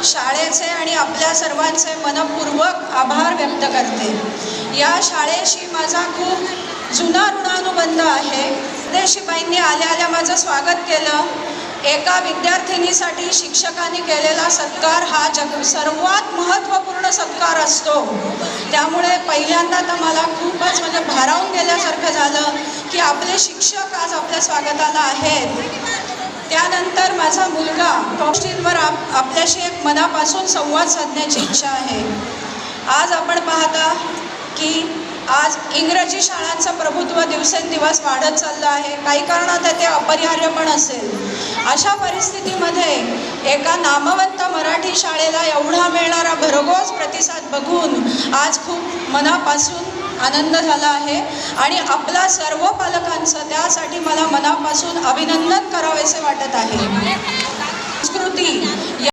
शाळेचे आणि आपल्या सर्वांचे मनपूर्वक आभार व्यक्त करते। या शाळेशी माझा खूप जुना ऋणानुबंध आहे। देशीबाईंनी आल्या माझं स्वागत केलं। एका विद्यार्थिनीसाठी शिक्षकांनी केलेला सत्कार हा सर्वात महत्त्वपूर्ण सत्कार असतो। त्यामुळे पहिल्यांदा तर मला खूपच भारावून गेल्यासारखं झालं की आपले शिक्षक आज आपल्या स्वागताला आहेत। त्यानंतर माझा मुलगा गोष्टींवर आपल्याशी एक मनापासून संवाद साधण्याची इच्छा आहे। आज आपण पाहता की आज इंग्रजी शाळांचं प्रभुत्व दिवसेंदिवस वाढत चाललं आहे। काही कारणात ते अपरिहार्य पण असेल। अशा परिस्थितीमध्ये एका नामवंत मराठी शाळेला एवढा मिळणारा भरघोस प्रतिसाद बघून आज खूप मनापासून आनंद झाला आहे आणि आपल्या सर्व पालकांचं त्यासाठी मला मनापासून अभिनंदन करावेसे वाटत आहे। संस्कृती